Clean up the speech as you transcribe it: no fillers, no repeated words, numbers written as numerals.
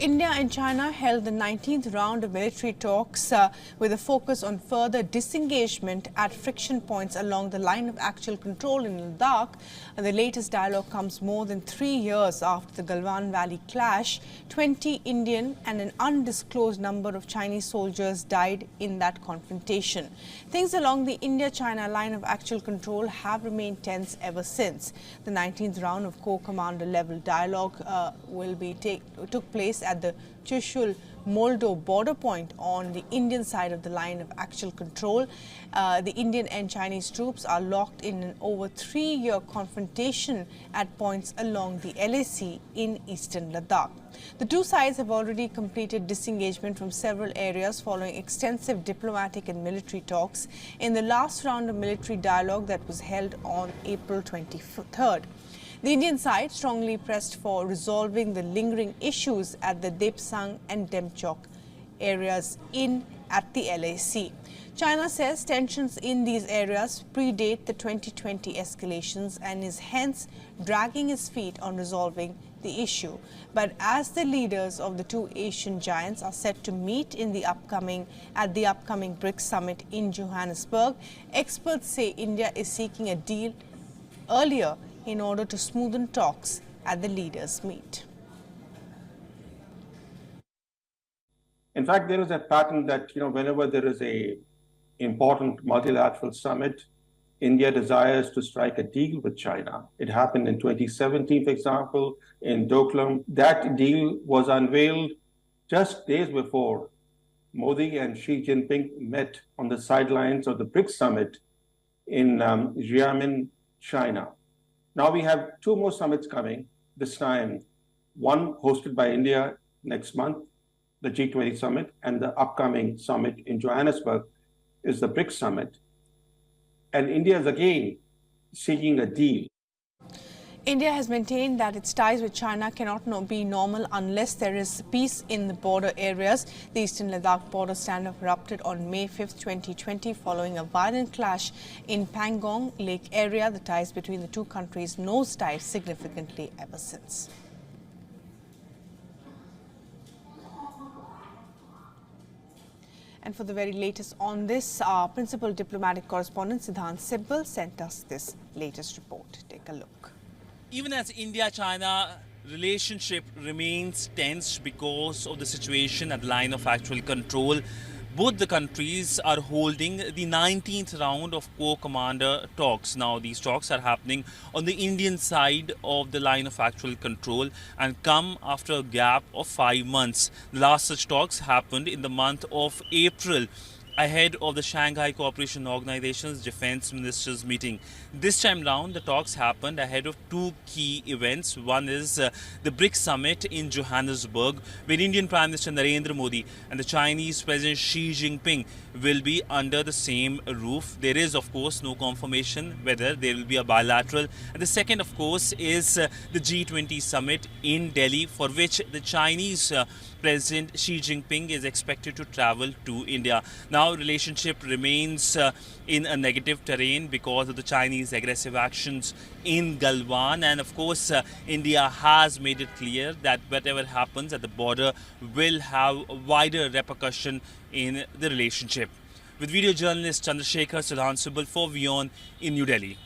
India and China held the 19th round of military talks with a focus on further disengagement at friction points along the line of actual control in Ladakh. The latest dialogue comes more than 3 years after the Galwan Valley clash. 20 Indian and an undisclosed number of Chinese soldiers died in that confrontation. Things along the India-China line of actual control have remained tense ever since. The 19th round of co-commander level dialogue took place at the Chushul-Moldo border point on the Indian side of the line of actual control. The Indian and Chinese troops are locked in an over 3-year confrontation at points along the LAC in eastern Ladakh. The two sides have already completed disengagement from several areas following extensive diplomatic and military talks in the last round of military dialogue that was held on April 23rd. The Indian side strongly pressed for resolving the lingering issues at the Depsang and Demchok areas at the LAC. China says tensions in these areas predate the 2020 escalations and is hence dragging its feet on resolving the issue. But as the leaders of the two Asian giants are set to meet at the upcoming BRICS summit in Johannesburg, experts say India is seeking a deal earlier in order to smoothen talks at the leaders' meet. In fact, there is a pattern that, whenever there is a important multilateral summit, India desires to strike a deal with China. It happened in 2017, for example, in Doklam. That deal was unveiled just days before Modi and Xi Jinping met on the sidelines of the BRICS summit in Xiamen, China. Now we have two more summits coming, this time one hosted by India next month, the G20 summit, and the upcoming summit in Johannesburg is the BRICS summit. And India is again seeking a deal. India has maintained that its ties with China cannot be normal unless there is peace in the border areas. The Eastern Ladakh border standoff erupted on May 5, 2020 following a violent clash in Pangong Lake area. The ties between the two countries nosedived significantly ever since. And for the very latest on this, our principal diplomatic correspondent Siddhant Sibbal sent us this latest report. Take a look. Even as India-China relationship remains tense because of the situation at the line of actual control, both the countries are holding the 19th round of co-commander talks. Now, these talks are happening on the Indian side of the line of actual control and come after a gap of 5 months. The last such talks happened in the month of April, ahead of the Shanghai Cooperation Organization's defense ministers meeting. This time round, the talks happened ahead of two key events. One is the BRICS summit in Johannesburg, where Indian Prime Minister Narendra Modi and the Chinese President Xi Jinping will be under the same roof. There is, of course, no confirmation whether there will be a bilateral. And the second, of course, is the G20 summit in Delhi, for which the Chinese President Xi Jinping is expected to travel to India. Now, relationship remains in a negative terrain because of the Chinese aggressive actions in Galwan. And of course, India has made it clear that whatever happens at the border will have wider repercussion in the relationship. With video journalist Chandrasekhar, Siddhant Sibbal for WION in New Delhi.